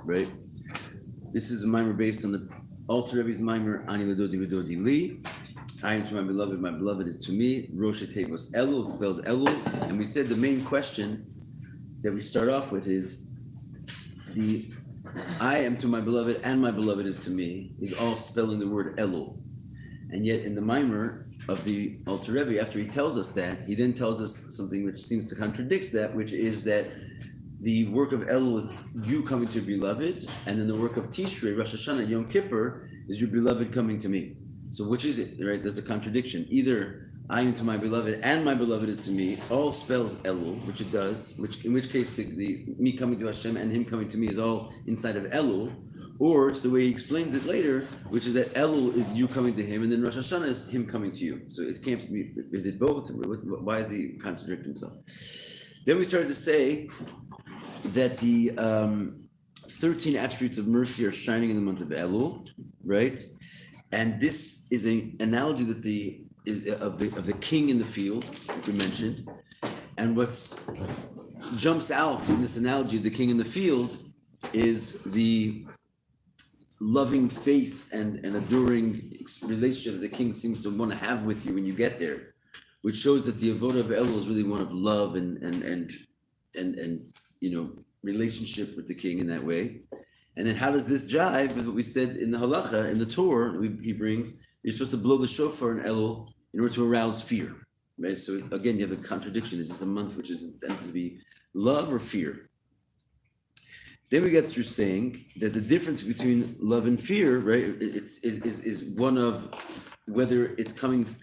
right? This is a mimer based on the Alter Rebbe's mimer, Ani Ldodi, Vdodi li. I am to my beloved is to me. Rosh Tevos Elul, it spells Elul. And we said the main question that we start off with is the I am to my beloved and my beloved is to me is all spelling the word Elul. And yet in the mimer of the Alter Rebbe, after he tells us that, he then tells us something which seems to contradict that, which is that the work of Elul is you coming to your beloved, and then the work of Tishrei, Rosh Hashanah, Yom Kippur, is your beloved coming to me. So which is it, right? There's a contradiction. Either I am to my beloved and my beloved is to me, all spells Elul, which it does, in which case the me coming to Hashem and him coming to me is all inside of Elul, or it's the way he explains it later, which is that Elul is you coming to him, and then Rosh Hashanah is him coming to you. So it can't be, is it both? Why is he contradicting himself? Then we started to say that the 13 attributes of mercy are shining in the month of Elul, right? And this is an analogy that of the king in the field, like we mentioned. And what jumps out in this analogy of the king in the field is the loving face and adoring relationship that the king seems to want to have with you when you get there, which shows that the avodah of Elul is really one of love and relationship with the king in that way. And then how does this jive with what we said in the halacha, in the Torah he brings, you're supposed to blow the shofar in Elul in order to arouse fear, right? So again, you have a contradiction. Is this a month which is intended to be love or fear? Then we get through saying that the difference between love and fear, right, is one of whether it's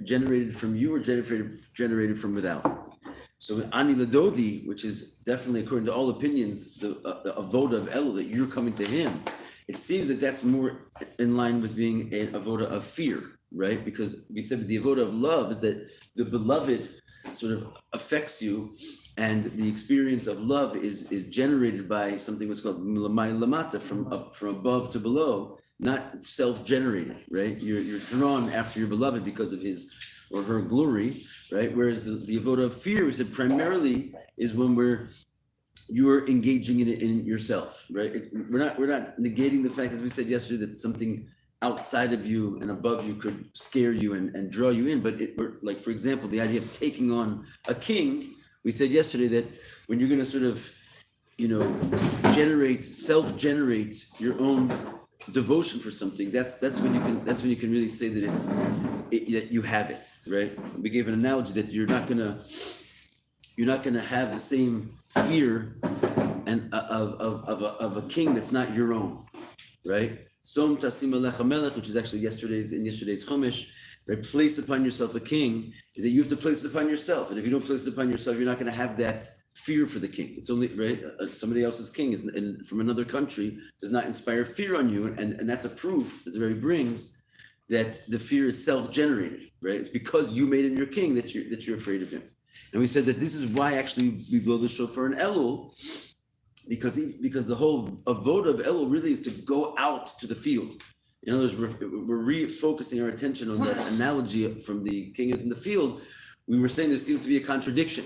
generated from you or generated from without. So in Ani Ldodi, which is definitely, according to all opinions, the avoda of Elul, that you're coming to him, it seems that that's more in line with being an avoda of fear, right? Because we said that the avoda of love is that the beloved sort of affects you, and the experience of love is generated by something what's called lamai lamata, from above to below, not self-generated, right? You're drawn after your beloved because of his or her glory, right? Whereas the avodah of fear, we said, primarily is when you're engaging in it in yourself, right? We're not negating the fact, as we said yesterday, that something outside of you and above you could scare you and draw you in. But like, for example, the idea of taking on a king, we said yesterday that when you're going to sort of, self-generate your own devotion for something, that's when you can really say that that you have it, right? We gave an analogy that you're not gonna have the same fear and of a king that's not your own, right? Som tasim alecha melech, which is actually yesterday's chumash, right? Place upon yourself a king, is that you have to place it upon yourself, and if you don't place it upon yourself, you're not going to have that fear for the king. It's only, right, somebody else's king from another country does not inspire fear on you, and that's a proof that the Rebbe brings that the fear is self-generated, right? It's because you made him your king that you're afraid of him. And we said that this is why actually we blow the shofar in Elul, because the whole avodah of Elul really is to go out to the field. In other words, we're refocusing our attention on that analogy from the king in the field. We were saying there seems to be a contradiction,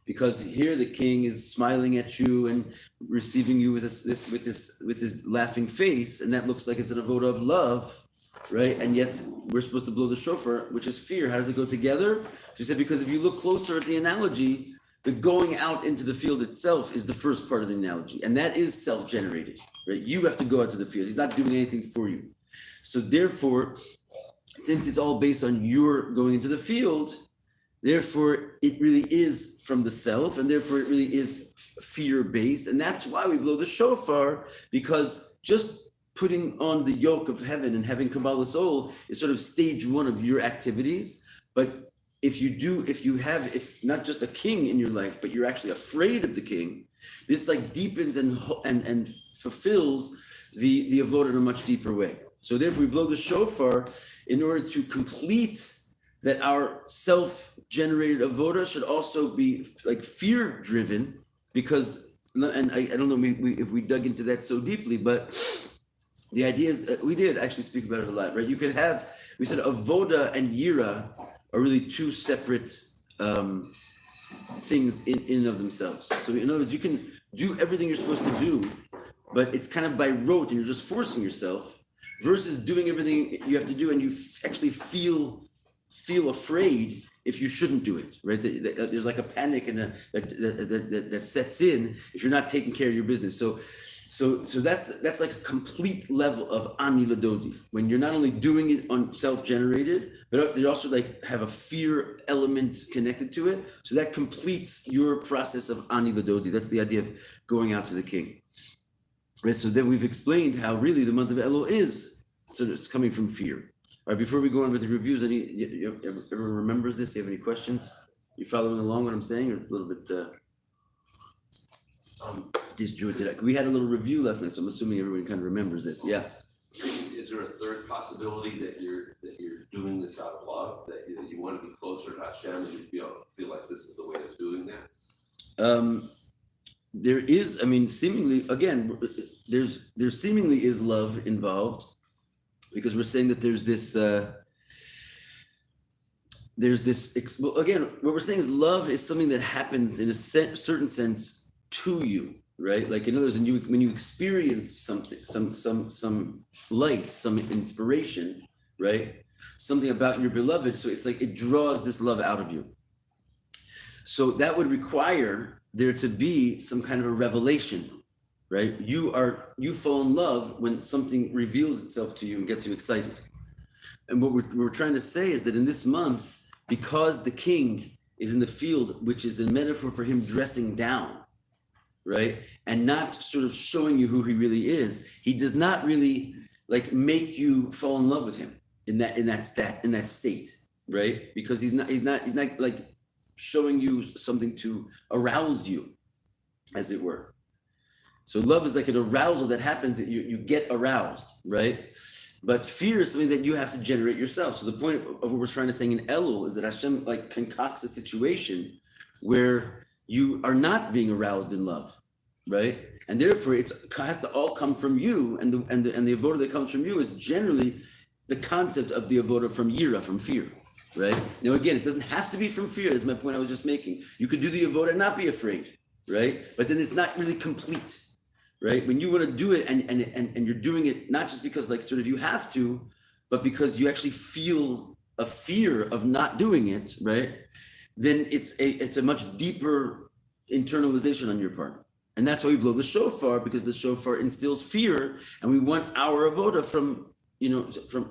because here the king is smiling at you and receiving you with this laughing face, and that looks like it's an avodah of love, right? And yet we're supposed to blow the shofar, which is fear. How does it go together? She said, because if you look closer at the analogy, the going out into the field itself is the first part of the analogy, and that is self-generated, right? You have to go out to the field. He's not doing anything for you. So therefore, since it's all based on your going into the field, therefore it really is from the self, and therefore it really is fear-based. And that's why we blow the shofar, because just putting on the yoke of heaven and having Kabbalah soul is sort of stage one of your activities. But if not just a king in your life, but you're actually afraid of the king, this like deepens and fulfills the avodah in a much deeper way. So therefore we blow the shofar in order to complete that our self-generated avodah should also be like fear-driven, because, and I don't know if we dug into that so deeply, but the idea is that we did actually speak about it a lot, right? You could have, we said avodah and yira are really two separate things in and of themselves. So in other words, you can do everything you're supposed to do but it's kind of by rote and you're just forcing yourself, versus doing everything you have to do and you actually feel afraid if you shouldn't do it, right? There's like a panic and that sets in if you're not taking care of your business. So that's like a complete level of ani Ldodi, when you're not only doing it on self-generated, but you also like have a fear element connected to it. So that completes your process of ani Ldodi. That's the idea of going out to the king. Right. So then we've explained how really the month of Elul is sort of coming from fear. All right, before we go on with the reviews, everyone remembers this? You have any questions? You following along what I'm saying, or it's a little bit disjointed? We had a little review last night, so I'm assuming everyone kind of remembers this. Yeah. Is there a third possibility that you're doing this out of love, that you want to be closer to Hashem, and you feel like this is the way of doing that? There is, I mean, seemingly, again, there seemingly is love involved, because we're saying that there's this, well, again, what we're saying is love is something that happens in a certain sense to you, right? Like in other words, when you experience something, some light, some inspiration, right? Something about your beloved, so it's like it draws this love out of you. So that would require there to be some kind of a revelation, right? You fall in love when something reveals itself to you and gets you excited. And what we're trying to say is that in this month, because the king is in the field, which is a metaphor for him dressing down, right? And not sort of showing you who he really is, he does not really like make you fall in love with him in that state, right? Because he's not like showing you something to arouse you, as it were. So love is like an arousal that happens, that you get aroused, right? But fear is something that you have to generate yourself. So the point of what we're trying to say in Elul is that Hashem like concocts a situation where you are not being aroused in love, right? And therefore it has to all come from you, and the avoda that comes from you is generally the concept of the avoda from yira, from fear. Right? Now, again, it doesn't have to be from fear, is my point I was just making. You could do the avoda and not be afraid, right? But then it's not really complete, right? When you want to do it and you're doing it not just because like sort of you have to, but because you actually feel a fear of not doing it, right? Then it's a much deeper internalization on your part. And that's why we blow the shofar, because the shofar instills fear, and we want our avoda from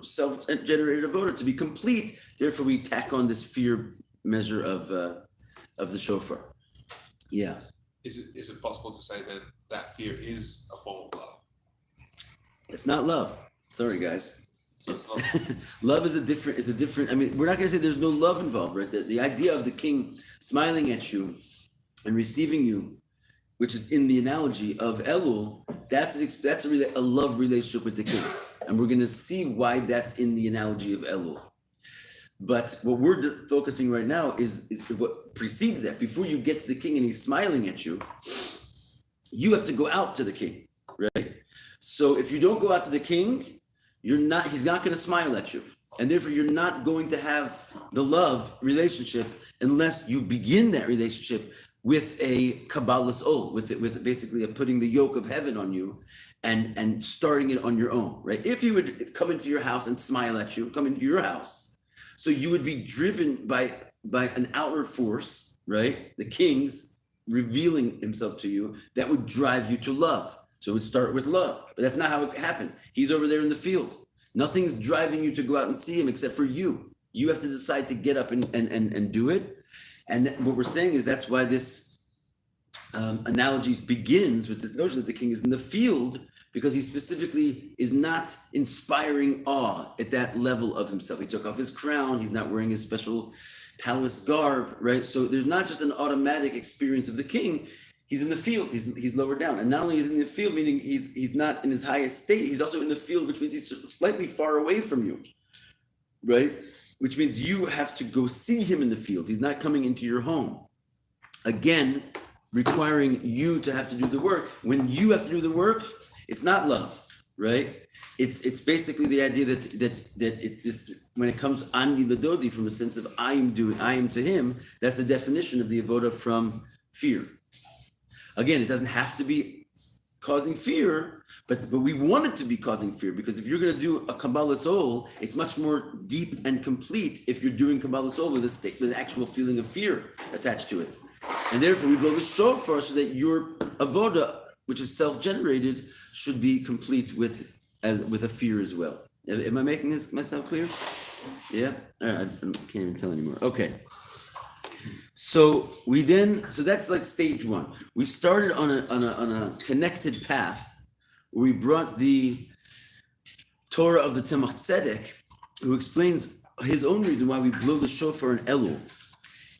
self-generated avoda to be complete. Therefore, we tack on this fear measure of the shofar. Yeah. Is it possible to say that fear is a form of love? It's not love. Sorry, guys. So Love is a different. I mean, we're not going to say there's no love involved, right? The idea of the king smiling at you and receiving you, which is in the analogy of Elul, that's really a love relationship with the king. And we're going to see why that's in the analogy of Elul. But what we're focusing right now is what precedes that. Before you get to the king and he's smiling at you, you have to go out to the king, right? So if you don't go out to the king, he's not going to smile at you. And therefore, you're not going to have the love relationship unless you begin that relationship with a kabbalas ol, with basically putting the yoke of heaven on you and starting it on your own, right? If he would come into your house and smile at you, come into your house, so you would be driven by an outward force, right? The king's revealing himself to you, that would drive you to love. So it would start with love, but that's not how it happens. He's over there in the field. Nothing's driving you to go out and see him except for you. You have to decide to get up and do it. And what we're saying is that's why this analogy begins with this notion that the king is in the field, because he specifically is not inspiring awe at that level of himself. He took off his crown. He's not wearing his special palace garb, right? So there's not just an automatic experience of the king. He's in the field. He's lower down. And not only is he in the field, meaning he's not in his highest state, he's also in the field, which means he's slightly far away from you, right? Which means you have to go see him in the field. He's not coming into your home. This requiring you to have to do the work. When you have to do the work, it's not love, right? It's basically the idea that when it comes ani Ldodi, from a sense of I am to him, that's the definition of the avoda from fear. Again, it doesn't have to be causing fear, but we want it to be causing fear, because if you're going to do a Kabbalah soul, it's much more deep and complete if you're doing Kabbalah soul with with an actual feeling of fear attached to it. And therefore we blow the shofar so that your avoda, which is self-generated, should be complete with a fear as well. Am I making myself clear? Yeah? All right, I can't even tell anymore. Okay. So that's like stage one. We started on a connected path where we brought the Torah of the Tzemach Tzedek, who explains his own reason why we blow the shofar in Elul.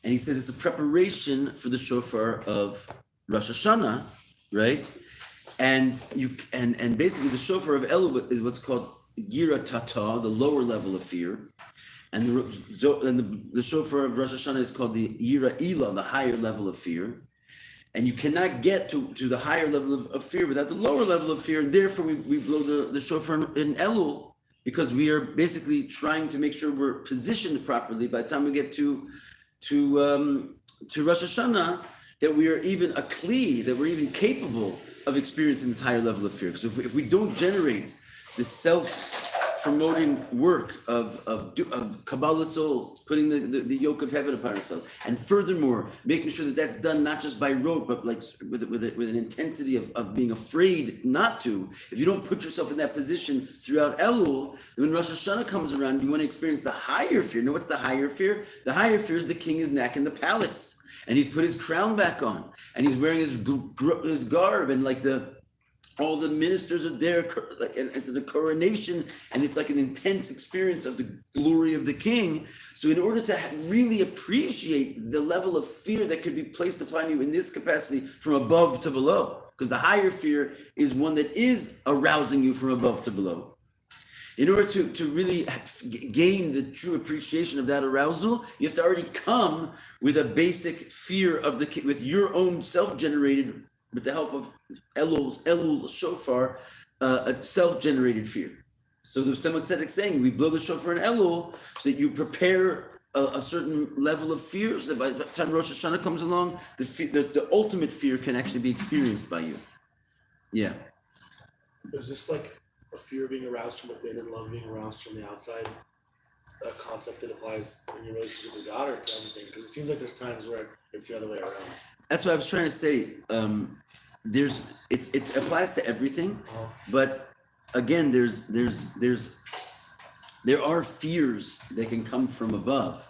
And he says it's a preparation for the shofar of Rosh Hashanah, right? And basically the shofar of Elul is what's called Gira Tata, the lower level of fear. And the shofar of Rosh Hashanah is called the Yira Ila, the higher level of fear. And you cannot get to the higher level of fear without the lower level of fear. And therefore we blow the shofar in Elul, because we are basically trying to make sure we're positioned properly by the time we get to Rosh Hashanah, that we are even a kli, that we're even capable of experiencing this higher level of fear. Because if we don't generate the self-promoting work of Kabbalah soul, putting the yoke of heaven upon ourselves, and furthermore making sure that that's done not just by rote, but like with an intensity of being afraid not to. If you don't put yourself in that position throughout Elul, when Rosh Hashanah comes around, you want to experience the higher fear. Know what's the higher fear? The higher fear is the king is back in the palace, and he's put his crown back on, and he's wearing his garb, and like all the ministers are there, and it's the coronation, and it's like an intense experience of the glory of the king. So in order to really appreciate the level of fear that could be placed upon you in this capacity from above to below, because the higher fear is one that is arousing you from above to below. In order to really gain the true appreciation of that arousal, you have to already come with a basic fear of with your own self-generated, with the help of Elul shofar, a self-generated fear. So the Tzemach Tzedek saying we blow the shofar in Elul so that you prepare a certain level of fear, so that by the time Rosh Hashanah comes along, the ultimate fear can actually be experienced by you. Yeah. Is this like a fear being aroused from within and love being aroused from the outside? A concept that applies in your relationship with God or to everything? Because it seems like there's times where it's the other way around. That's what I was trying to say. It applies to everything, but again, there are fears that can come from above,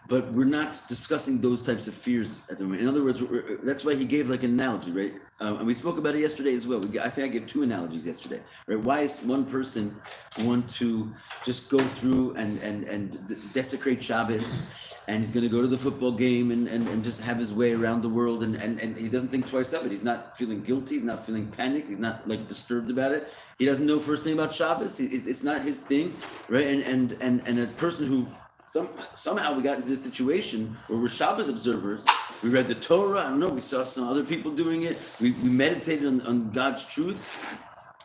but we're not discussing those types of fears at the moment. In other words, that's why he gave like an analogy, right? And we spoke about it yesterday as well. I think I gave two analogies yesterday, right? Why is one person want to just go through and desecrate Shabbos, and he's going to go to the football game and just have his way around the world, and he doesn't think twice of it. He's not feeling guilty. He's not feeling panicked. He's not like disturbed about it. He doesn't know first thing about Shabbos. It's not his thing, right? And a person who somehow we got into this situation where we're Shabbos observers. We read the Torah. I don't know. We saw some other people doing it. We meditated on God's truth.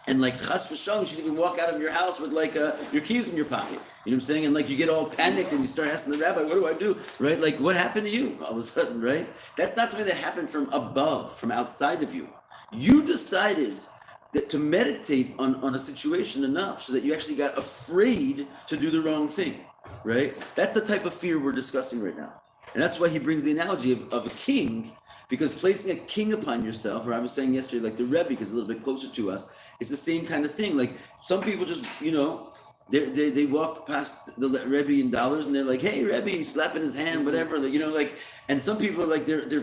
And like chas v'shalom, you should even walk out of your house with like your keys in your pocket. You know what I'm saying? And like you get all panicked and you start asking the rabbi, "What do I do?" Right? Like what happened to you all of a sudden? Right? That's not something that happened from above, from outside of you. You decided that to meditate on a situation enough so that you actually got afraid to do the wrong thing. Right? That's the type of fear we're discussing right now. And that's why he brings the analogy of a king, because placing a king upon yourself, or I was saying yesterday, like the Rebbe, because a little bit closer to us, it's the same kind of thing. Like some people just, they walk past the Rebbe in dollars and they're like, "Hey, Rebbe," he's slapping his hand, whatever, and some people are like, they're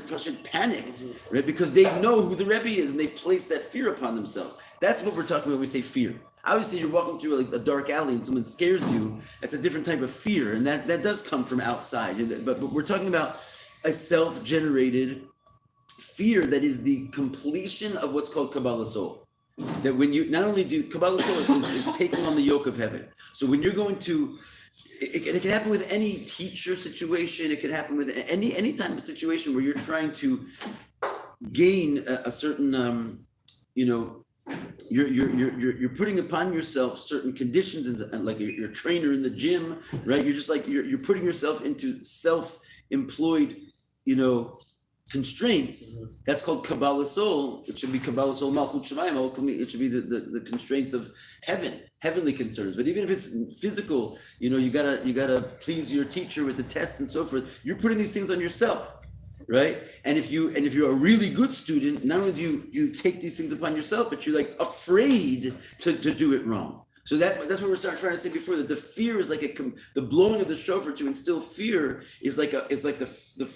panicked, right? Because they know who the Rebbe is and they place that fear upon themselves. That's what we're talking about when we say fear. Obviously, you're walking through a dark alley and someone scares you. That's a different type of fear, and that does come from outside. But we're talking about a self-generated fear that is the completion of what's called Kabbalah soul. That when you not only do Kabbalah soul is taking on the yoke of heaven. So when you're going to, it can happen with any teacher situation. It could happen with any type of situation where you're trying to gain a certain, You're putting upon yourself certain conditions, and like your trainer in the gym, right? You're just like you're putting yourself into self-employed, constraints, that's called Kabbalah soul. It should be Kabbalah soul Malchut Shemayim. Ultimately, it should be the constraints of heaven, heavenly concerns. But even if it's physical, you gotta please your teacher with the tests and so forth. You're putting these things on yourself, right? And if you're a really good student, not only do you take these things upon yourself, but you're like afraid to do it wrong. So that's what we're trying to say before, that the fear is like the blowing of the shofar to instill fear is like the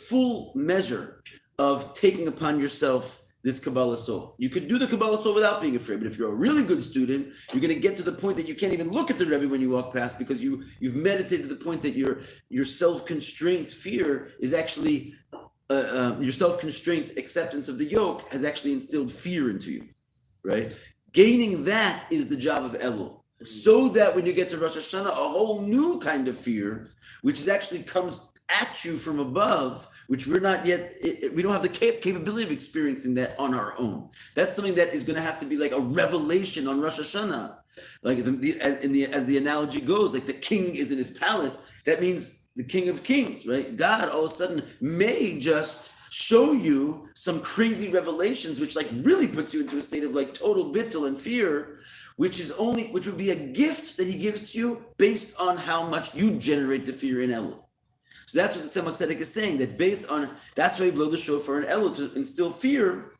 full measure of taking upon yourself this Kabbalah soul. You could do the Kabbalah soul without being afraid, but if you're a really good student, you're going to get to the point that you can't even look at the Rebbe when you walk past, because you've meditated to the point that your self-constraint fear is actually your self-constraint acceptance of the yoke has actually instilled fear into you, right? Gaining that is the job of Elul. So that when you get to Rosh Hashanah, a whole new kind of fear, which is actually comes at you from above, which we're not yet, we don't have the capability of experiencing that on our own. That's something that is going to have to be like a revelation on Rosh Hashanah. Like as the analogy goes, like the king is in his palace. That means the King of Kings, right? God all of a sudden may just show you some crazy revelations, which like really puts you into a state of like total bittul and fear, which would be a gift that he gives to you based on how much you generate the fear in Elul. So that's what the Tzemach Tzedek is saying, that that's why we blow the shofar in Elul, to instill fear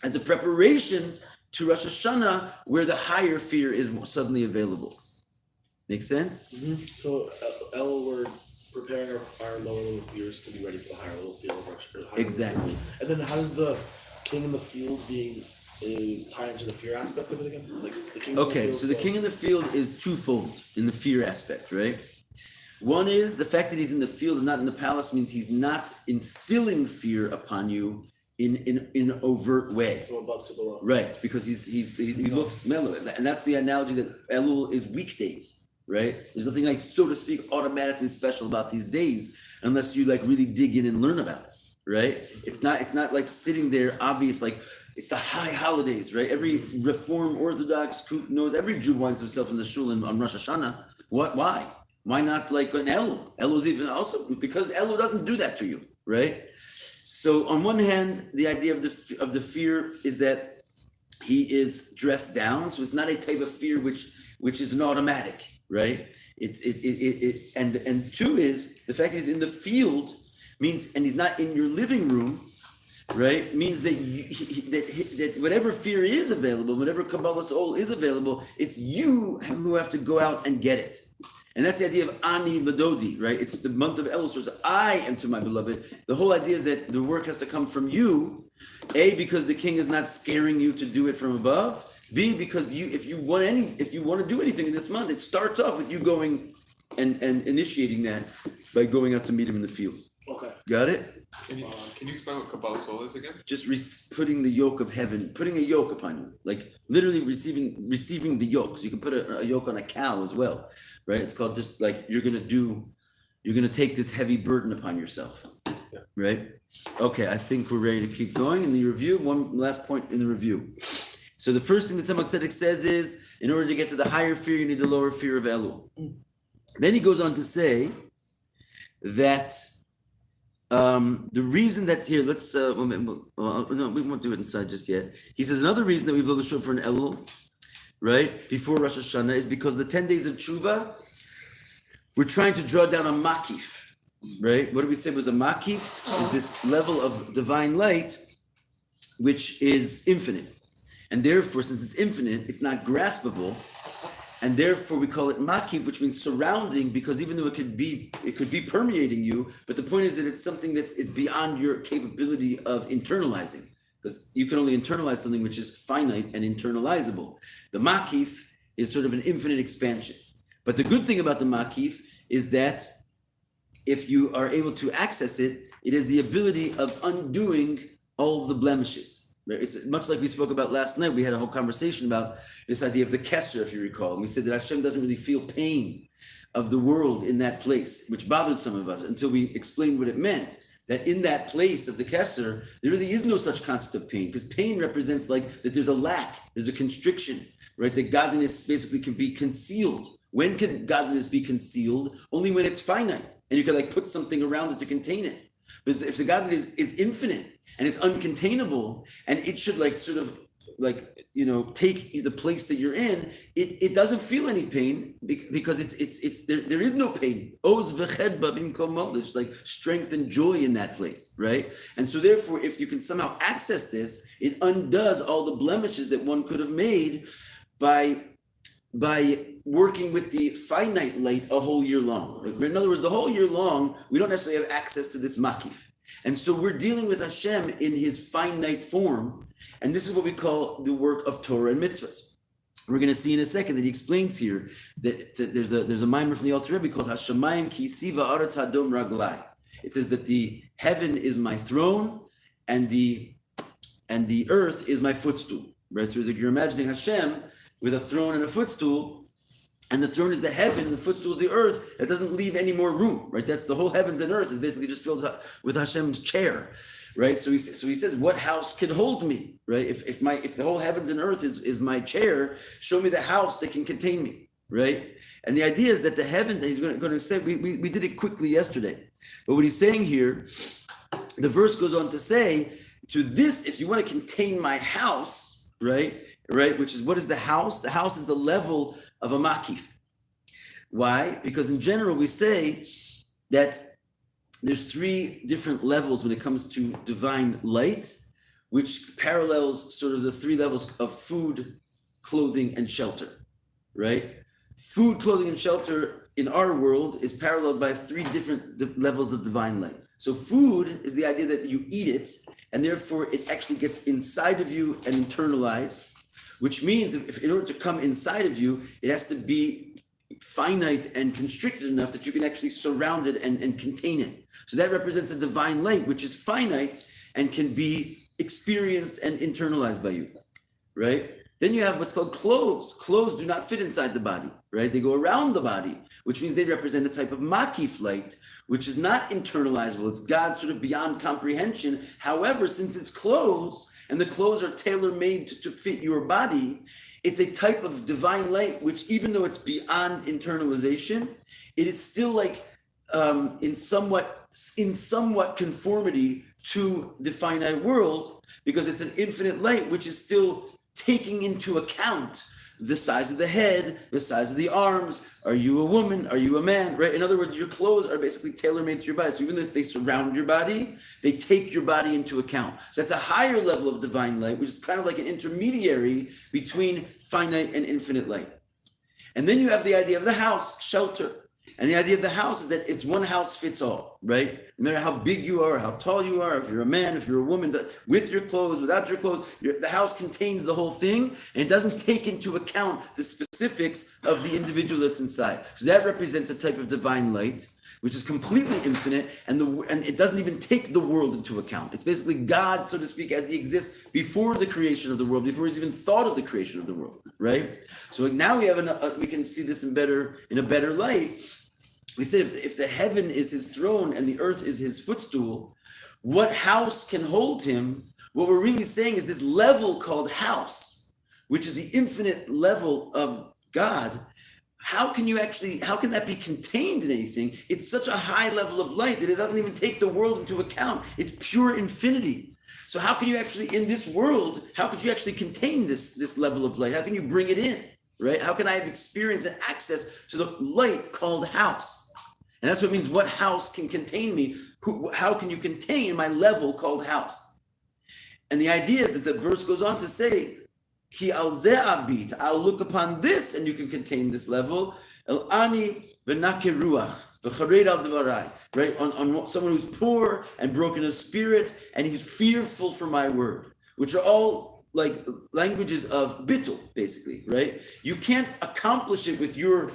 as a preparation to Rosh Hashanah, where the higher fear is suddenly available. Make sense? Mm-hmm. So Elul, we're preparing our lower level fears to be ready for the higher level field of Rosh Hashanah. Exactly. And then how does the king in the field being tie into the fear aspect of it again? Like the king. Okay, so the king in the field is twofold in the fear aspect, right? One is the fact that he's in the field and not in the palace means he's not instilling fear upon you in an overt way. From above to below. Right, because he looks mellow, and that's the analogy that Elul is weekdays, right? There's nothing like, so to speak, automatically special about these days unless you like really dig in and learn about it, right? It's not like sitting there obvious, like it's the high holidays, right? Every Reform Orthodox knows, every Jew winds himself in the shul on Rosh Hashanah. Why? Why not like an Elul? Elul's even also, because Elul doesn't do that to you, right? So on one hand, the idea of the fear is that he is dressed down, so it's not a type of fear which is an automatic, right? And two is the fact that he's in the field means, and he's not in your living room, right? Means that that whatever fear is available, whatever Kabbalah soul is available, it's you who have to go out and get it. And that's the idea of Ani Ldodi, right? It's the month of Elul, so I am to my beloved. The whole idea is that the work has to come from you, A, because the king is not scaring you to do it from above, B, because if you want to do anything in this month, it starts off with you going and initiating that by going out to meet him in the field. Okay. Got it? Can you explain what Kabbalah soul is again? Just putting the yoke of heaven, putting a yoke upon you, like literally receiving the yoke. So you can put a yoke on a cow as well, right? It's called just like you're gonna take this heavy burden upon yourself, right? Okay, I think we're ready to keep going in the review. One last point in the review. So the first thing that Tzemach Tzedek says is, in order to get to the higher fear, you need the lower fear of Elul. Then he goes on to say that the reason that here, let's no, we won't do it inside just yet. He says another reason that we blow the shofar in Elul, right, before Rosh Hashanah, is because the 10 days of tshuva, we're trying to draw down a makif, right? What did we say was a makif? Is this level of divine light, which is infinite, and therefore, since it's infinite, it's not graspable. And therefore we call it makif, which means surrounding, because even though it could be permeating you, but the point is that it's something it's beyond your capability of internalizing, because you can only internalize something which is finite and internalizable. The makif is sort of an infinite expansion. But the good thing about the makif is that if you are able to access it, it has the ability of undoing all of the blemishes. It's much like we spoke about last night. We had a whole conversation about this idea of the Kesser, if you recall. And we said that Hashem doesn't really feel pain of the world in that place, which bothered some of us until we explained what it meant. That in that place of the Kesser, there really is no such concept of pain, because pain represents like that there's a lack, there's a constriction, right? That godliness basically can be concealed. When can godliness be concealed? Only when it's finite, and you can like put something around it to contain it. But if the God that is infinite and it's uncontainable, and it should like sort of like take the place that you're in, it doesn't feel any pain because it's there is no pain. Oz v'chedba bimkomo. There's like strength and joy in that place, right? And so therefore, if you can somehow access this, it undoes all the blemishes that one could have made by working with the finite light a whole year long. In other words, the whole year long, we don't necessarily have access to this makif. And so we're dealing with Hashem in his finite form. And this is what we call the work of Torah and mitzvahs. We're going to see in a second that he explains here that there's a mimer from the Alter Rebbe called Hashemayim ki siva aretz hadom raglai. It says that the heaven is my throne and the earth is my footstool. Right? So it's like you're imagining Hashem with a throne and a footstool, and the throne is the heaven, and the footstool is the earth. That doesn't leave any more room, right? That's the whole heavens and earth is basically just filled with Hashem's chair, right? So he says, what house can hold me, right? If the whole heavens and earth is my chair, show me the house that can contain me, right? And the idea is that the heavens, he's going to say, we did it quickly yesterday, but what he's saying here, the verse goes on to say, to this, if you want to contain my house, right, which is, what is the house? The house is the level of a makif. Why? Because in general, we say that there's three different levels when it comes to divine light, which parallels sort of the three levels of food, clothing, and shelter, right? Food, clothing, and shelter in our world is paralleled by three different levels of divine light. So food is the idea that you eat it, and therefore it actually gets inside of you and internalized, which means if in order to come inside of you, it has to be finite and constricted enough that you can actually surround it and contain it. So that represents a divine light, which is finite and can be experienced and internalized by you, right? Then you have what's called clothes. Clothes do not fit inside the body, right? They go around the body, which means they represent a type of makif light, which is not internalizable. It's God sort of beyond comprehension. However, since it's clothes, and the clothes are tailor-made to fit your body, it's a type of divine light, which even though it's beyond internalization, it is still like in somewhat conformity to the finite world, because it's an infinite light, which is still taking into account the size of the head, the size of the arms. Are you a woman? Are you a man? Right? In other words, your clothes are basically tailor-made to your body. So even though they surround your body, they take your body into account. So that's a higher level of divine light, which is kind of like an intermediary between finite and infinite light. And then you have the idea of the house, shelter. And the idea of the house is that it's one house fits all, right? No matter how big you are, how tall you are, if you're a man, if you're a woman, with your clothes, without your clothes, the house contains the whole thing, and it doesn't take into account the specifics of the individual that's inside. So that represents a type of divine light, which is completely infinite, and it doesn't even take the world into account. It's basically God, so to speak, as he exists before the creation of the world, before he's even thought of the creation of the world, right? So now we have we can see this in a better light. We said if the heaven is his throne and the earth is his footstool, what house can hold him? What we're really saying is this level called house, which is the infinite level of God. How can that be contained in anything? It's such a high level of light that it doesn't even take the world into account. It's pure infinity. So how can you actually, in this world, how could you actually contain this level of light? How can you bring it in? Right? How can I have experience and access to the light called house? And that's what it means, what house can contain me? How can you contain my level called house? And the idea is that the verse goes on to say, Ki al ze abit, I'll look upon this and you can contain this level. El ani v'nake ruach, v'chared al dvarai, right? On someone who's poor and broken of spirit, and he's fearful for my word, which are all like languages of bittul, basically, right? You can't accomplish it with your,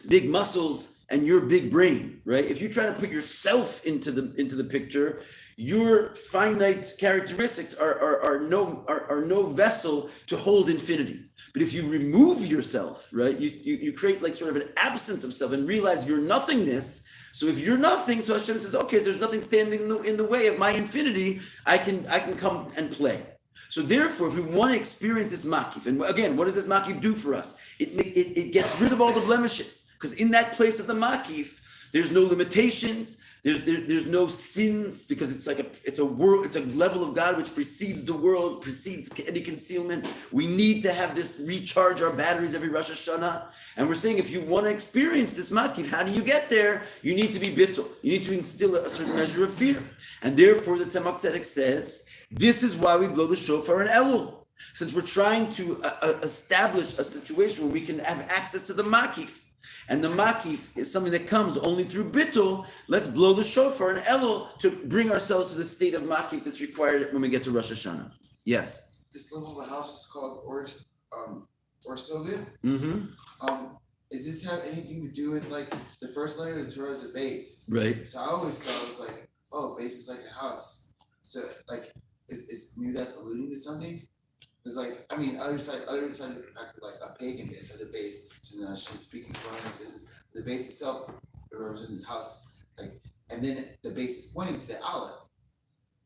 big muscles and your big brain, right? If you try to put yourself into the picture, your finite characteristics are no vessel to hold infinity. But if you remove yourself, right, you create like sort of an absence of self and realize your nothingness. So if you're nothing, so Hashem says, okay, there's nothing standing in the way of my infinity, I can come and play. So therefore, if we want to experience this makif, and again, what does this makif do for us? It gets rid of all the blemishes, because in that place of the makif, there's no limitations, There's no sins because it's a world, it's a level of God which precedes the world, precedes any concealment. We need to have this recharge our batteries every Rosh Hashanah. And we're saying if you want to experience this makif, how do you get there? You need to be bittul. You need to instill a certain measure of fear. And therefore the Tzemach Tzedek says, this is why we blow the shofar in Elul. Since we're trying to establish a situation where we can have access to the makif. And the makif is something that comes only through bittul. Let's blow the shofar in Elul to bring ourselves to the state of makif that's required when we get to Rosh Hashanah. Yes. This level of the house is called Orsoviv. Mm-hmm. Does this have anything to do with like the first letter of the Torah is a base? Right. So I always thought it was like, oh, base is like a house. So like, is maybe that's alluding to something? It's like, I mean, other side like a pagan base, like the base. So now she's speaking for him. This is the base itself represents the house, like, and then the base is pointing to the aleph.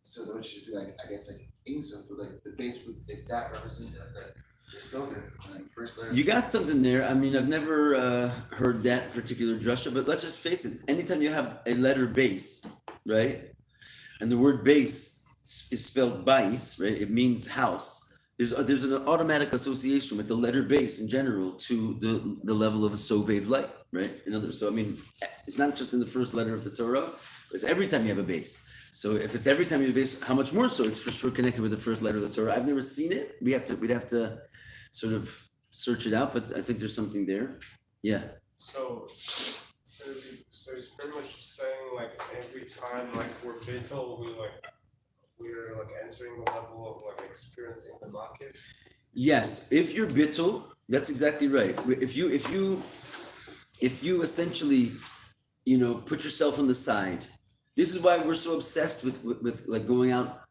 So that should be like, I guess, like Ein Sof, but like the base is that represented like the filter, like first letter. You got something there. I mean, I've never heard that particular drasha, but let's just face it. Anytime you have a letter base, right, and the word base is spelled bais, right, it means house. There's an automatic association with the letter base in general to the level of a sovev light, right? In other words, so I mean, it's not just in the first letter of the Torah, it's every time you have a base. So if it's every time you have a base, how much more so? It's for sure connected with the first letter of the Torah. I've never seen it. We'd have to sort of search it out, but I think there's something there. Yeah. So it's pretty much saying like every time like we're bittul, we're like entering the level of like experiencing the makif. Yes, if you're bittul, that's exactly right. If you essentially, put yourself on the side. This is why we're so obsessed with like going out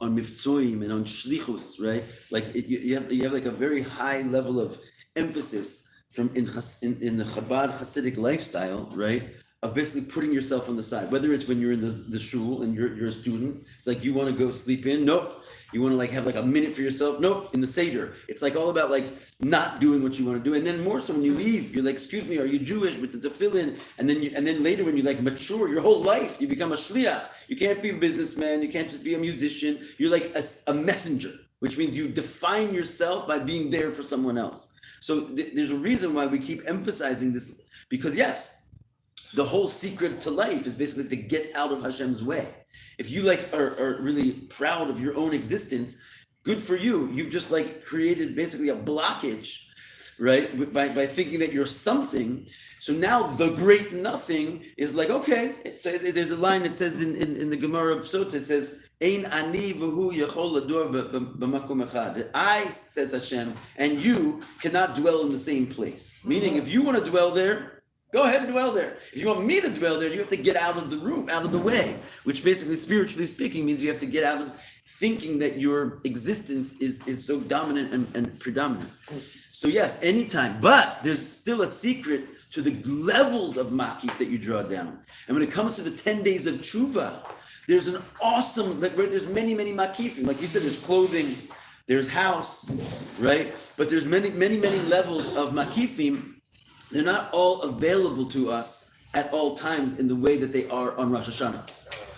on miftzoim and on shlichus, right? Like you have like a very high level of emphasis from in the Chabad Hasidic lifestyle, right? Of basically putting yourself on the side, whether it's when you're in the shul and you're a student, it's like you want to go sleep in, nope. You want to like have like a minute for yourself, nope. In the Seder, it's like all about like not doing what you want to do, and then more so when you leave, you're like, excuse me, are you Jewish with the tefillin? And then later when you like mature, your whole life you become a shliach. You can't be a businessman, you can't just be a musician. You're like a messenger, which means you define yourself by being there for someone else. So there's a reason why we keep emphasizing this, because yes. The whole secret to life is basically to get out of Hashem's way. If you like are really proud of your own existence, good for you. You've just like created basically a blockage, right? By thinking that you're something. So now the great nothing is like, okay. So there's a line that says in the Gemara of Sota, it says, Ein ani v'hu yachol lador b'makom echad. I, says Hashem, and you cannot dwell in the same place. Meaning if you want to dwell there, go ahead and dwell there. If you want me to dwell there, you have to get out of the room, out of the way, which basically, spiritually speaking, means you have to get out of thinking that your existence is so dominant and predominant. So yes, anytime, but there's still a secret to the levels of makif that you draw down. And when it comes to the 10 days of tshuva, there's an awesome, there's many makifim. Like you said, there's clothing, there's house, right? But there's many levels of makifim. They're not all available to us at all times in the way that they are on Rosh Hashanah.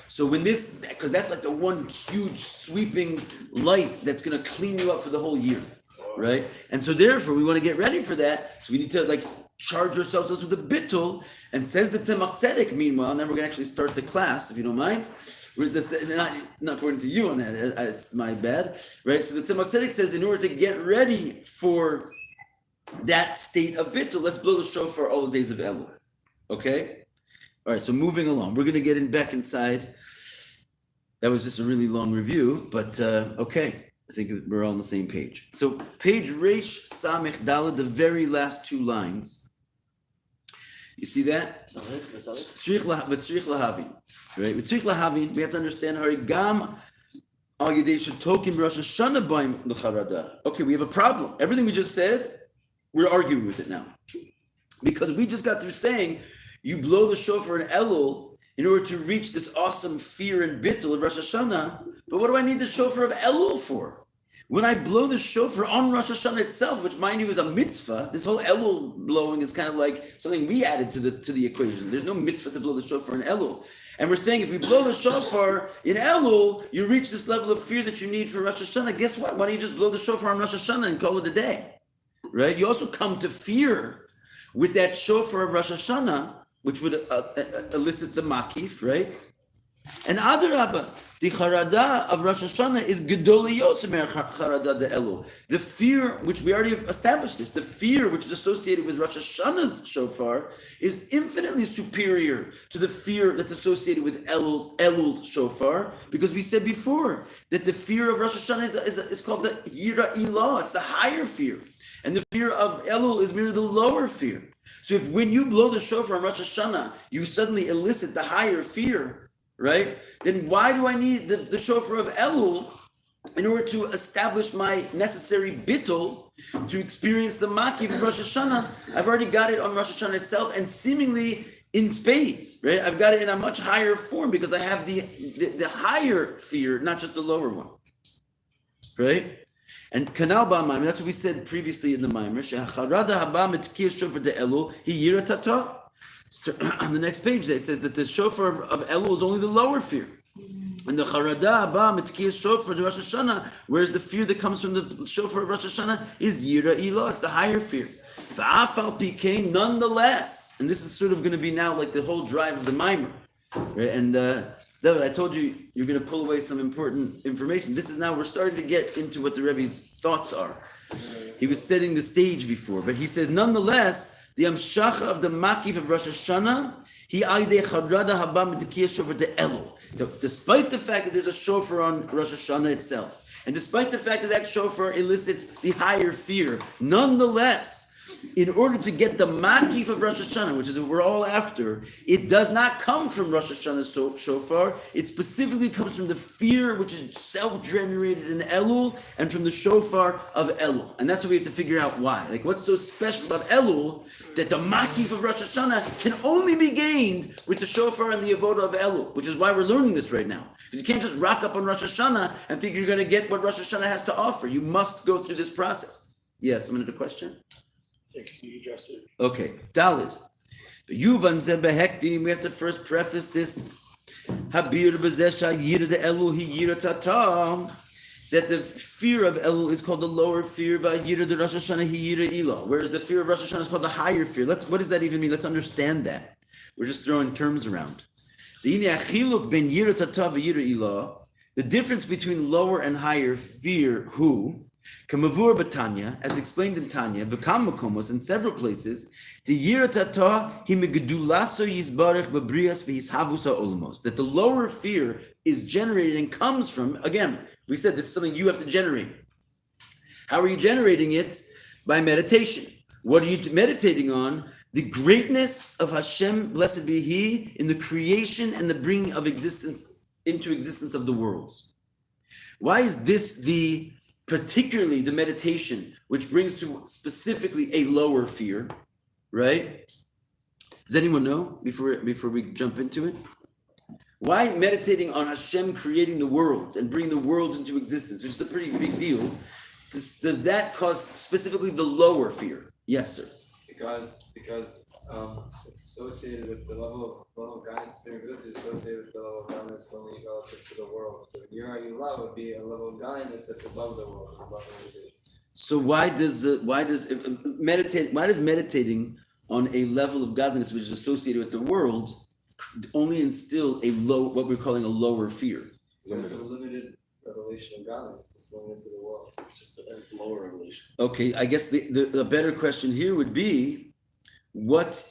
So because that's like the one huge sweeping light that's going to clean you up for the whole year, right? And so therefore we want to get ready for that. So we need to like charge ourselves with a bittul. And says the Tzemach Tzedek, meanwhile, and then we're going to actually start the class, if you don't mind. Not according to you on that, it's my bad, right? So the Tzemach Tzedek says in order to get ready for that state of bittul, let's blow the shofar all the days of Elul. Okay? All right, so moving along. We're going to get back inside. That was just a really long review, but okay. I think we're all on the same page. So page Reish Samech Daled, the very last two lines. You see that? Tzrich lahavin. Right? With tzrich lahavin, we have to understand harigam al yedei shetokim Rosh Hashanah b'ayim l'charada. Okay, we have a problem. Everything we just said, we're arguing with it now. Because we just got through saying, you blow the shofar in Elul in order to reach this awesome fear and bittul of Rosh Hashanah. But what do I need the shofar of Elul for? When I blow the shofar on Rosh Hashanah itself, which mind you is a mitzvah, this whole Elul blowing is kind of like something we added to the equation. There's no mitzvah to blow the shofar in Elul. And we're saying if we blow the shofar in Elul, you reach this level of fear that you need for Rosh Hashanah. Guess what? Why don't you just blow the shofar on Rosh Hashanah and call it a day? Right? You also come to fear with that shofar of Rosh Hashanah, which would elicit the makif, right? And Adarabah, the charada of Rosh Hashanah is gedoliyos mer charada de Elul. The fear, which we already established this, the fear which is associated with Rosh Hashanah's shofar is infinitely superior to the fear that's associated with Elul's shofar, because we said before that the fear of Rosh Hashanah is called the yira ilah. It's the higher fear, and the fear of Elul is merely the lower fear. So if when you blow the shofar on Rosh Hashanah, you suddenly elicit the higher fear, right? Then why do I need the shofar of Elul in order to establish my necessary bittul to experience the makif of Rosh Hashanah? I've already got it on Rosh Hashanah itself, and seemingly in spades, right? I've got it in a much higher form because I have the higher fear, not just the lower one, right? And kanal ba'mayim, that's what we said previously in the Maimer. Shecharada haba mitkiyah shofar de Elul hi yira tata. On the next page, it says that the shofar of Elul is only the lower fear, and the charada haba mitkiyah shofar de Rosh Hashanah, whereas the fear that comes from the shofar of Rosh Hashanah is yira ilah. It's the higher fear. Va'afal pikein, nonetheless, and this is sort of going to be now like the whole drive of the Maimer, right? And David, I told you you're going to pull away some important information. This is now, we're starting to get into what the Rebbe's thoughts are. He was setting the stage before, but he says, nonetheless, the amshacha of the makif of Rosh Hashanah, he aidei chadrada haba mitkiyah shofar de Elul. Despite the fact that there's a shofar on Rosh Hashanah itself, and despite the fact that that shofar elicits the higher fear, nonetheless, in order to get the makif of Rosh Hashanah, which is what we're all after, it does not come from Rosh Hashanah's shofar. It specifically comes from the fear which is self-generated in Elul and from the shofar of Elul. And that's what we have to figure out why. Like, what's so special about Elul that the makif of Rosh Hashanah can only be gained with the shofar and the avoda of Elul, which is why we're learning this right now. You can't just rock up on Rosh Hashanah and think you're going to get what Rosh Hashanah has to offer. You must go through this process. Yes, someone had a question? I think you addressed it. Okay, Dalid. We have to first preface this that the fear of Elul is called the lower fear, whereas the fear of Rosh Hashanah is called the higher fear. What does that even mean? Let's understand that. We're just throwing terms around. The difference between lower and higher fear, Kamavur Batanya, as explained in Tanya, V'kamakomos, in several places, the yiratata himigdulaso yisbarech babrias v'hishavusa olmos, that the lower fear is generated and comes from, again, we said this is something you have to generate. How are you generating it? By meditation. What are you meditating on? The greatness of Hashem, blessed be He, in the creation and the bringing of existence into existence of the worlds. Why is this particularly the meditation which brings to specifically a lower fear, right? Does anyone know before we jump into it? Why meditating on Hashem creating the worlds and bringing the worlds into existence, which is a pretty big deal, does that cause specifically the lower fear? Yes, sir. Because it's associated with the level of guidance very good to associate with the level of guidance only relative to the world. But you love would be a level of guidance that's above the world, above everything. So why does meditating on a level of godliness which is associated with the world only instill what we're calling a lower fear? It's a limited revelation of godliness. It's limited to the world. It's lower revelation. Okay, I guess the better question here would be, what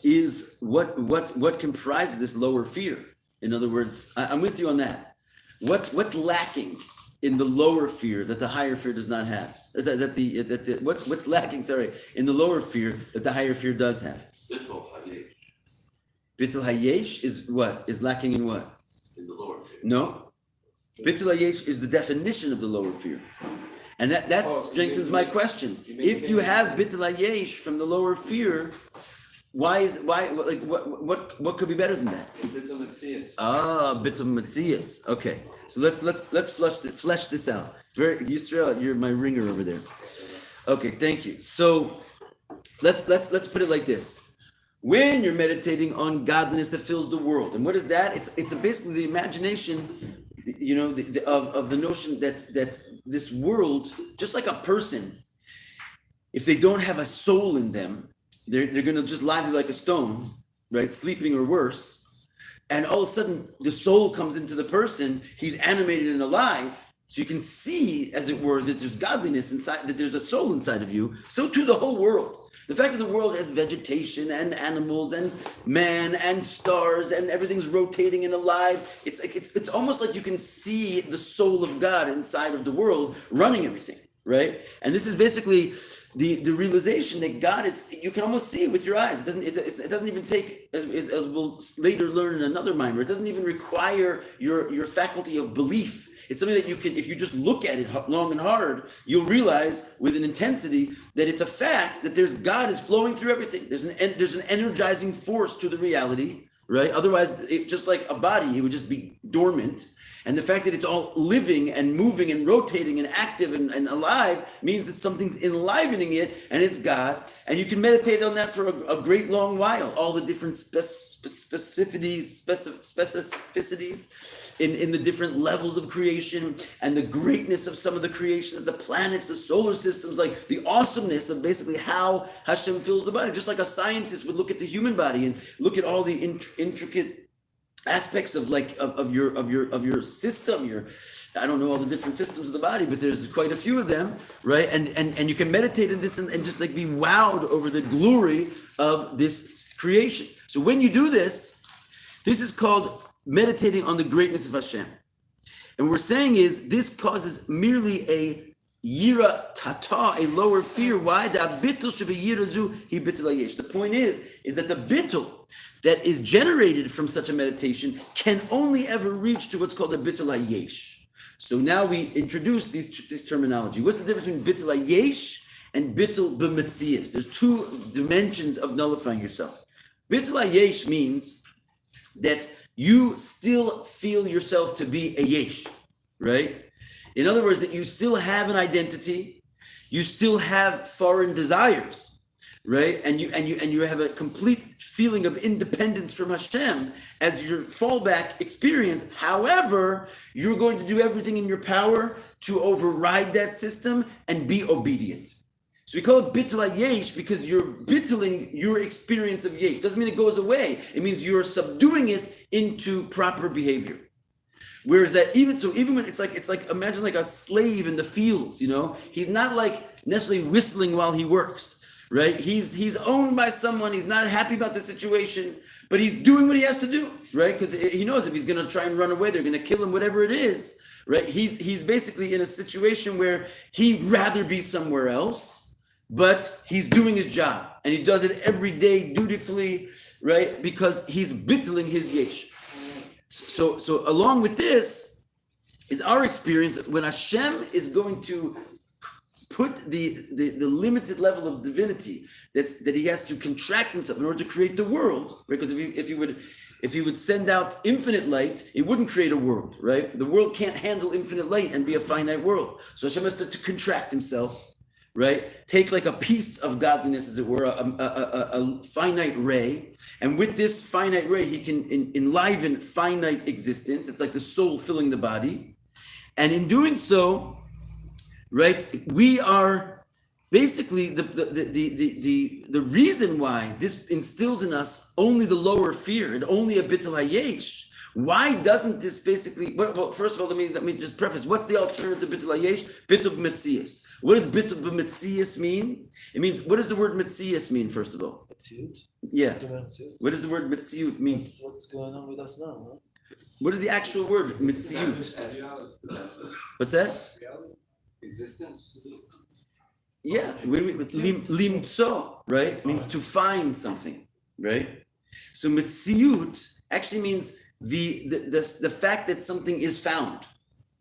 comprises this lower fear? In other words, I'm with you on that. What's lacking in the lower fear that the higher fear does not have? What's lacking? Sorry, in the lower fear that the higher fear does have. Bittul hayesh. Bittul hayesh is what? Is lacking in what? In the lower fear. No, bittul hayesh is the definition of the lower fear, and that strengthens my question. If you have bittul hayesh from the lower fear, what could be better than that? Bittul Metzias. Bittul Metzias. Okay, so let's flesh this out. Yisrael, you're my ringer over there. Okay, thank you. So let's put it like this. when you're meditating on godliness that fills the world. And what is that? It's basically the imagination, of the notion that this world, just like a person, if they don't have a soul in them, they're gonna just lie there like a stone, right? Sleeping or worse. And all of a sudden the soul comes into the person, he's animated and alive. So you can see, as it were, that there's godliness inside, that there's a soul inside of you. So too the whole world. The fact that the world has vegetation and animals and man and stars and everything's rotating and alive, it's almost like you can see the soul of God inside of the world running everything, right? And this is basically the realization that God is, you can almost see it with your eyes. It doesn't even take, as we'll later learn in another mimer, it doesn't even require your faculty of belief. It's something that you can, if you just look at it long and hard, you'll realize with an intensity that it's a fact that God is flowing through everything. There's an energizing force to the reality, right? Otherwise, just like a body, it would just be dormant. And the fact that it's all living and moving and rotating and active and alive means that something's enlivening it, and it's God. And you can meditate on that for a great long while. All the different specificities in the different levels of creation and the greatness of some of the creations, the planets, the solar systems, like the awesomeness of basically how Hashem fills the body. Just like a scientist would look at the human body and look at all the intricate aspects of your system, I don't know all the different systems of the body, but there's quite a few of them, right? And you can meditate in this and just like be wowed over the glory of this creation. So when you do this is called meditating on the greatness of Hashem. And what we're saying is this causes merely a yira tata, a lower fear. Why? The bittul should be yirazu hi bittul hayesh. The point is that the bittul that is generated from such a meditation can only ever reach to what's called a bittul hayesh. So now we introduce this terminology. What's the difference between bittul hayesh and bittul b'metzias? There's two dimensions of nullifying yourself. Bittul hayesh means that you still feel yourself to be a yesh, right? In other words, that you still have an identity, you still have foreign desires, right? And you have a complete feeling of independence from Hashem as your fallback experience. However, you're going to do everything in your power to override that system and be obedient. So we call it bittul hayesh because you're bittling your experience of yesh. Doesn't mean it goes away. It means you're subduing it into proper behavior. Whereas that even when it's like imagine like a slave in the fields, he's not like necessarily whistling while he works, right? He's owned by someone. He's not happy about the situation, but he's doing what he has to do, right? Because he knows if he's going to try and run away, they're going to kill him, whatever it is, right? He's basically in a situation where he'd rather be somewhere else. But he's doing his job, and he does it every day dutifully, right? Because he's bittling his yesh. So along with this is our experience when Hashem is going to put the limited level of divinity that he has to contract himself in order to create the world, right? Because if he would send out infinite light, it wouldn't create a world, right? The world can't handle infinite light and be a finite world. So Hashem has to contract himself. Right? Take like a piece of godliness, as it were, a finite ray. And with this finite ray, he can enliven finite existence. It's like the soul filling the body. And in doing so, right, we are basically the reason why this instills in us only the lower fear and only a bittul hayesh. Why doesn't this basically? Well, first of all, let me just preface. What's the alternative to bittul hayesh? Bittul b'metzias. What does bittul b'metzias mean? It means, what does the word metzias mean? First of all, Metziut? yeah. What does the word metziut mean? What's going on with us now, huh? What is the actual word metziut? What's that? Existence. Yeah, limtso, right? It means to find something, right? So metziut actually means the fact that something is found,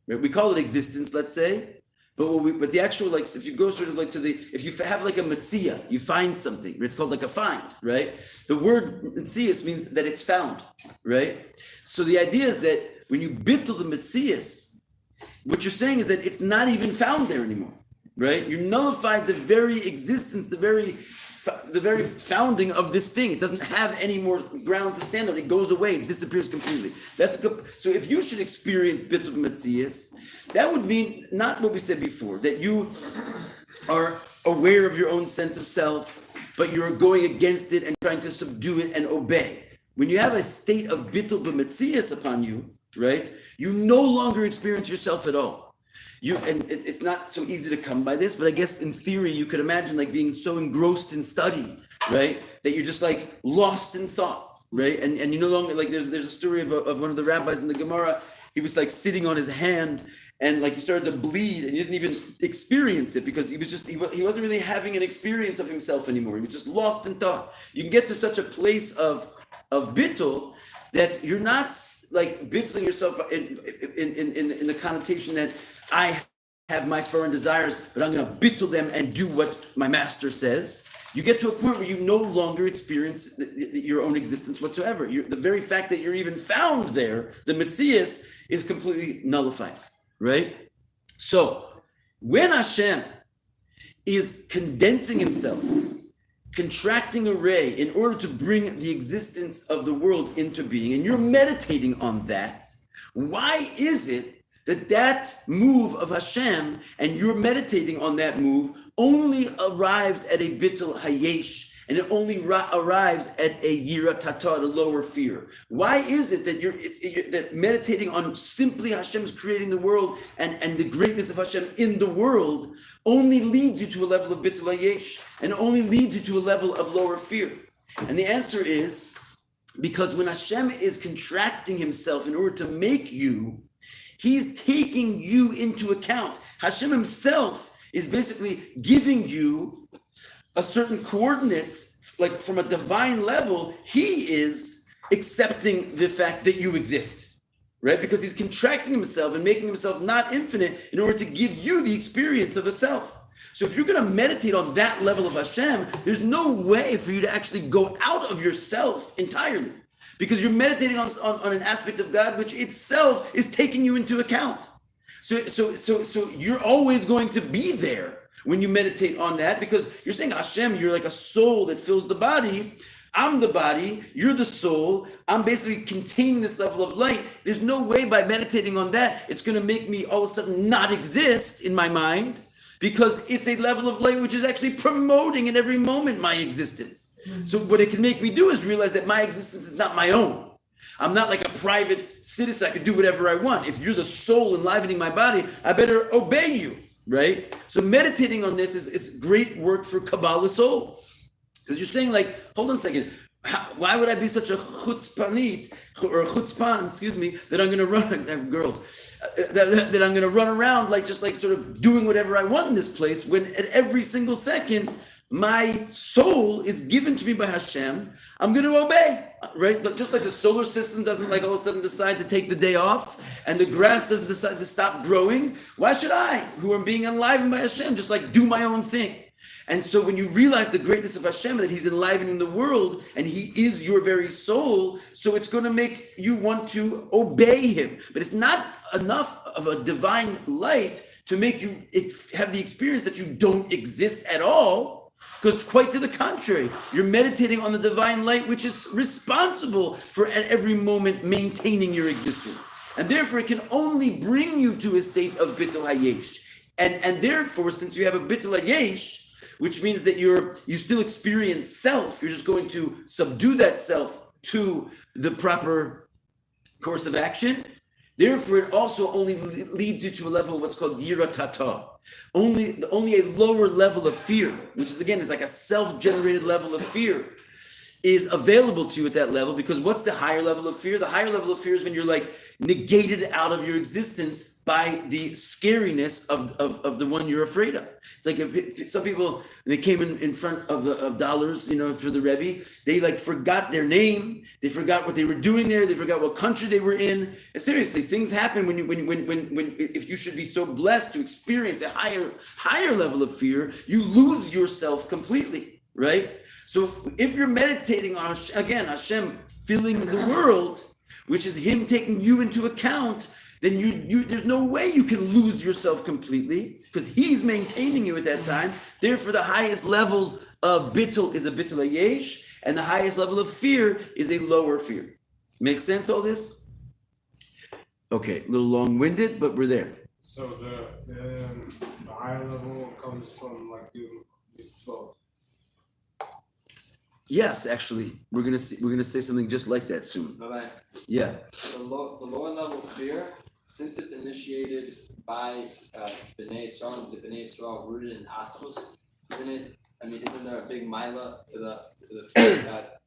right? We call it existence, let's say, but the actual, like, if you go sort of like if you have like a metzia, you find something, it's called like a find, right? The word metzias means that it's found, right? So the idea is that when you bittul the metzias, what you're saying is that it's not even found there anymore, right? You nullified the very existence, the very the very founding of this thing. It doesn't have any more ground to stand on. It goes away. It disappears completely. That's good. So if you should experience bitul metzias, that would mean not what we said before, that you are aware of your own sense of self, but you're going against it and trying to subdue it and obey. When you have a state of bitul b'metzias upon you, right, you no longer experience yourself at all. And it's not so easy to come by this, but I guess in theory you could imagine like being so engrossed in study, right, that you're just like lost in thought, right, and you no longer like there's a story of one of the rabbis in the Gemara. He was like sitting on his hand and like he started to bleed and he didn't even experience it because he wasn't really having an experience of himself anymore. He was just lost in thought. You can get to such a place of bittul that you're not like bittling yourself in the connotation that I have my foreign desires, but I'm going to bittul them and do what my master says. You get to a point where you no longer experience your own existence whatsoever. The very fact that you're even found there, the metzias, is completely nullified, right? So when Hashem is condensing himself, contracting a ray in order to bring the existence of the world into being, and you're meditating on that, why is it that move of Hashem and you're meditating on that move only arrives at a bittul hayesh, and it only arrives at a yira tata, a lower fear? Why is it that that meditating on simply Hashem's creating the world and the greatness of Hashem in the world only leads you to a level of bittul hayesh and only leads you to a level of lower fear? And the answer is because when Hashem is contracting himself in order to make you, he's taking you into account. Hashem himself is basically giving you a certain coordinates, like from a divine level. He is accepting the fact that you exist, right? Because he's contracting himself and making himself not infinite in order to give you the experience of a self. So if you're going to meditate on that level of Hashem, there's no way for you to actually go out of yourself entirely, because you're meditating on an aspect of God which itself is taking you into account. So you're always going to be there when you meditate on that, because you're saying, Hashem, you're like a soul that fills the body. I'm the body, you're the soul. I'm basically containing this level of light. There's no way by meditating on that, it's going to make me all of a sudden not exist in my mind, because it's a level of light which is actually promoting in every moment my existence. So what it can make me do is realize that my existence is not my own. I'm not like a private citizen. I can do whatever I want. If you're the soul enlivening my body, I better obey you, right? So meditating on this is great work for Kabbalah soul. Because you're saying like, hold on a second, why would I be such a chutzpanit, or a chutzpan, that I'm going to run, girls, that I'm going to run around like just like sort of doing whatever I want in this place, when at every single second, my soul is given to me by Hashem. I'm going to obey, right? But just like the solar system doesn't like all of a sudden decide to take the day off, and the grass doesn't decide to stop growing, why should I, who am being enlivened by Hashem, just like do my own thing? And so when you realize the greatness of Hashem, that he's enlivening the world and he is your very soul, so it's going to make you want to obey him. But it's not enough of a divine light to make you have the experience that you don't exist at all, because quite to the contrary, you're meditating on the divine light, which is responsible for at every moment maintaining your existence. And therefore it can only bring you to a state of bittul hayesh. And therefore, since you have a bittul hayesh, which means that you still experience self, you're just going to subdue that self to the proper course of action. Therefore, it also only leads you to a level of what's called yira tata. Only a lower level of fear, which is again is like a self-generated level of fear, is available to you at that level. Because what's the higher level of fear? The higher level of fear is when you're like negated out of your existence by the scariness of the one you're afraid of. It's like some people, they came in front of dollars, to the Rebbe, they like forgot their name, they forgot what they were doing there, they forgot what country they were in. And seriously, things happen when if you should be so blessed to experience a higher level of fear, you lose yourself completely, right? So if you're meditating on, again, Hashem filling the world, which is him taking you into account, then you there's no way you can lose yourself completely, because he's maintaining you at that time. Therefore, the highest levels of bittul is a bittul hayesh, and the highest level of fear is a lower fear. Make sense all this? Okay, a little long-winded, but we're there. So the higher level comes from like doing mitzvot. Yes, actually, we're gonna say something just like that soon. Bye-bye. Yeah. The lower level fear, since it's initiated by B'nai Yisrael, the B'nai Yisrael rooted in Asmos, isn't there a big mila to the fear that,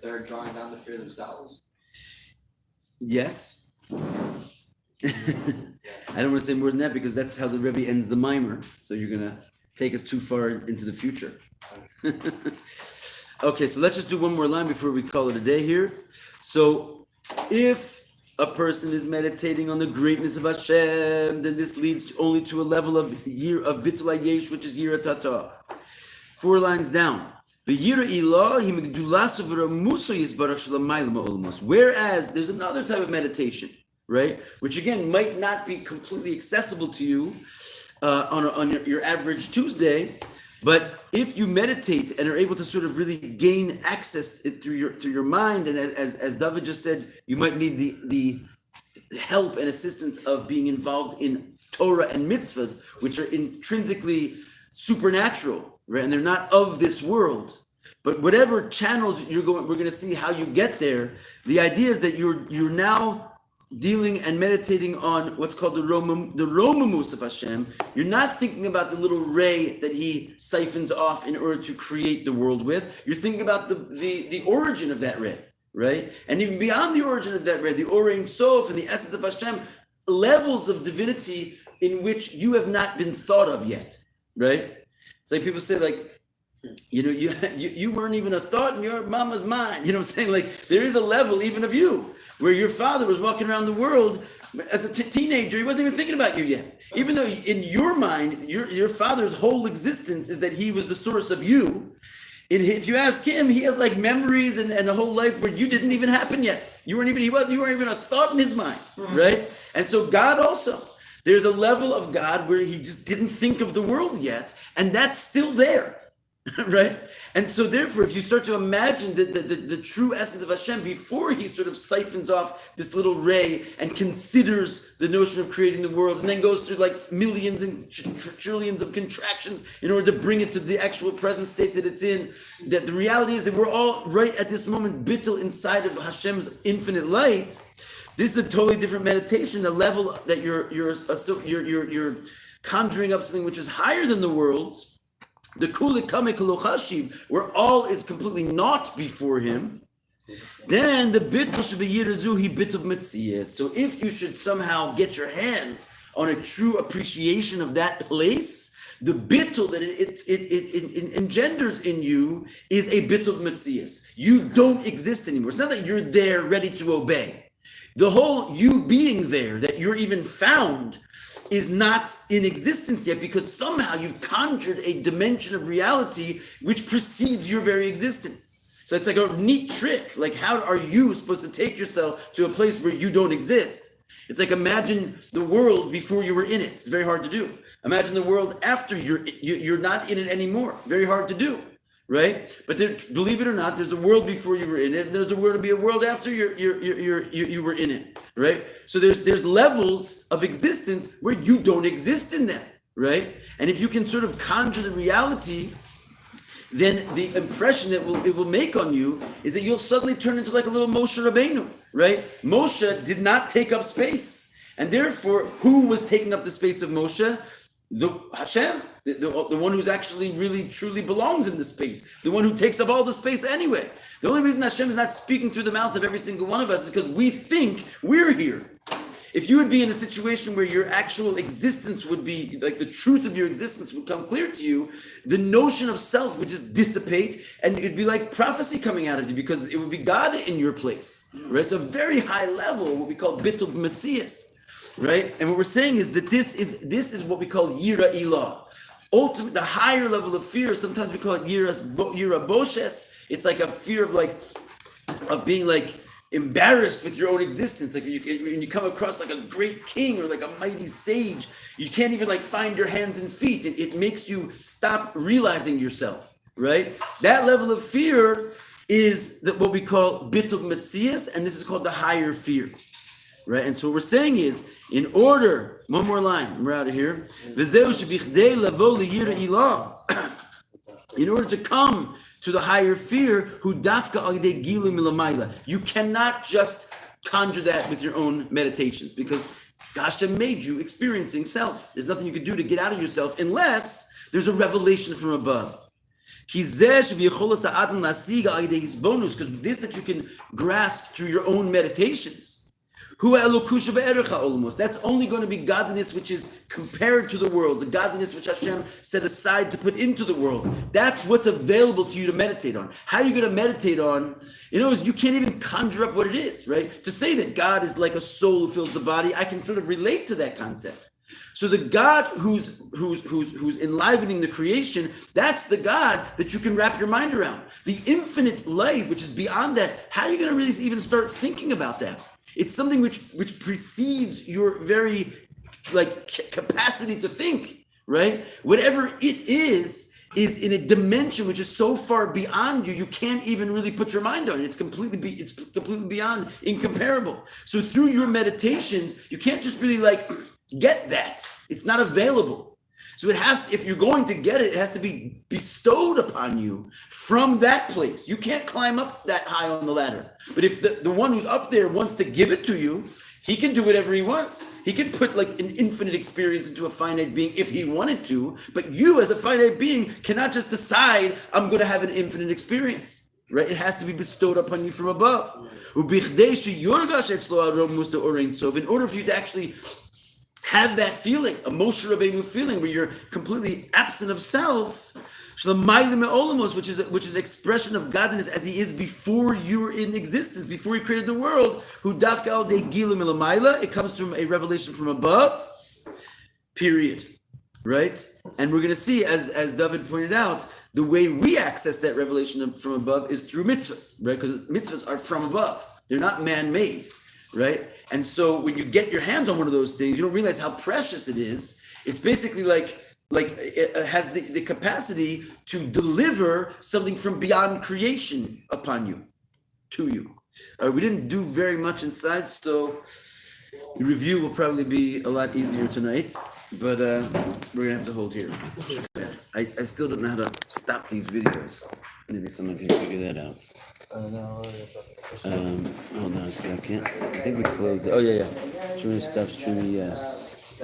they're drawing down the fear themselves? Yes. I don't want to say more than that because that's how the Rebbe ends the mimer. So you're gonna take us too far into the future. Okay, so let's just do one more line before we call it a day here. So if a person is meditating on the greatness of Hashem, then this leads only to a level of bittul hayesh, which is yira tata. 4 lines down. Whereas there's another type of meditation, right? Which again might not be completely accessible to you on your average Tuesday, but if you meditate and are able to sort of really gain access through your mind, and as David just said, you might need the help and assistance of being involved in Torah and mitzvahs, which are intrinsically supernatural, right? And they're not of this world. But whatever channels we're going to see how you get there. The idea is that you're now dealing and meditating on what's called the romamus of Hashem. You're not thinking about the little ray that he siphons off in order to create the world with. You're thinking about the origin of that ray, right? And even beyond the origin of that ray, the Orein Sof and the essence of Hashem, levels of divinity in which you have not been thought of yet, right? It's like people say, like, you weren't even a thought in your mama's mind. You know what I'm saying? Like, there is a level even of you where your father was walking around the world as a teenager. He wasn't even thinking about you yet. Even though in your mind, your father's whole existence is that he was the source of you. If you ask him, he has like memories and a whole life where you didn't even happen yet. You weren't even a thought in his mind, right? And so God also, there's a level of God where he just didn't think of the world yet, and that's still there. Right? And so therefore, if you start to imagine the true essence of Hashem before he sort of siphons off this little ray and considers the notion of creating the world and then goes through like millions and trillions of contractions in order to bring it to the actual present state that it's in, that the reality is that we're all right at this moment bittul inside of Hashem's infinite light. This is a totally different meditation, a level that you're conjuring up something which is higher than the world's. The kulik kame kolochashib, where all is completely not before him, then the bittul should be yirazuhi bittul mitziyas. So if you should somehow get your hands on a true appreciation of that place, the bittul that it engenders in you is a bittul mitziyas. You don't exist anymore. It's not that you're there ready to obey. The whole you being there, that you're even found, is not in existence yet because somehow you've conjured a dimension of reality which precedes your very existence. So it's like a neat trick. Like, how are you supposed to take yourself to a place where you don't exist? It's like, imagine the world before you were in it. It's very hard to do. Imagine the world after you're not in it anymore. Very hard to do, right? But believe it or not, there's a world before you were in it. And there's to be a world after you were in it. Right? So there's levels of existence where you don't exist in them, right? And if you can sort of conjure the reality, then the impression that it will make on you is that you'll suddenly turn into like a little Moshe Rabbeinu, right? Moshe did not take up space. And therefore, who was taking up the space of Moshe? The Hashem, the one who's actually really truly belongs in the space, the one who takes up all the space anyway. The only reason Hashem is not speaking through the mouth of every single one of us is because we think we're here. If you would be in a situation where your actual existence would be, like the truth of your existence would come clear to you, the notion of self would just dissipate and it'd be like prophecy coming out of you because it would be God in your place, right? So a very high level, what we call bittul metzias. Right? And what we're saying is that this is what we call yira ilah. Ultimate, the higher level of fear, sometimes we call it yira boshes. It's like a fear of being like embarrassed with your own existence. Like when you come across like a great king or like a mighty sage, you can't even like find your hands and feet. It makes you stop realizing yourself, right? That level of fear is what we call bitul metzias, and this is called the higher fear, right? And so what we're saying is, in order, one more line, we're out of here. In order to come to the higher fear, you cannot just conjure that with your own meditations, because Hashem made you experiencing self. There's nothing you can do to get out of yourself unless there's a revelation from above. Because this that you can grasp through your own meditations, that's only going to be godliness which is compared to the worlds, a godliness which Hashem set aside to put into the worlds. That's what's available to you to meditate on. How are you going to meditate on? You can't even conjure up what it is, right? To say that God is like a soul who fills the body, I can sort of relate to that concept. So the God who's enlivening the creation, that's the God that you can wrap your mind around. The infinite light, which is beyond that, how are you going to really even start thinking about that? It's something which precedes your very capacity to think, right? Whatever it is in a dimension which is so far beyond you, you can't even really put your mind on it. It's completely beyond, incomparable. So through your meditations, you can't just really get that. It's not available. So if you're going to get it, it has to be bestowed upon you from that place. You can't climb up that high on the ladder. But if the one who's up there wants to give it to you, he can do whatever he wants. He can put an infinite experience into a finite being if he wanted to. But you as a finite being cannot just decide, I'm going to have an infinite experience. Right? It has to be bestowed upon you from above. So in order for you to actually have that feeling, a Moshe Rabbeinu feeling, where you're completely absent of self, which is an expression of godliness as he is before you're in existence, before he created the world. It comes from a revelation from above. Period. Right? And we're going to see, as David pointed out, the way we access that revelation from above is through mitzvahs, right? Because mitzvahs are from above; they're not man-made. Right? And so when you get your hands on one of those things, you don't realize how precious it is. It's basically like it has the capacity to deliver something from beyond creation upon you, to you. We didn't do very much inside, so the review will probably be a lot easier tonight, but we're going to have to hold here. I still don't know how to stop these videos. Maybe someone can figure that out. Hold on a second. I think we closed it. Oh, yeah. Streaming stop streaming, yes.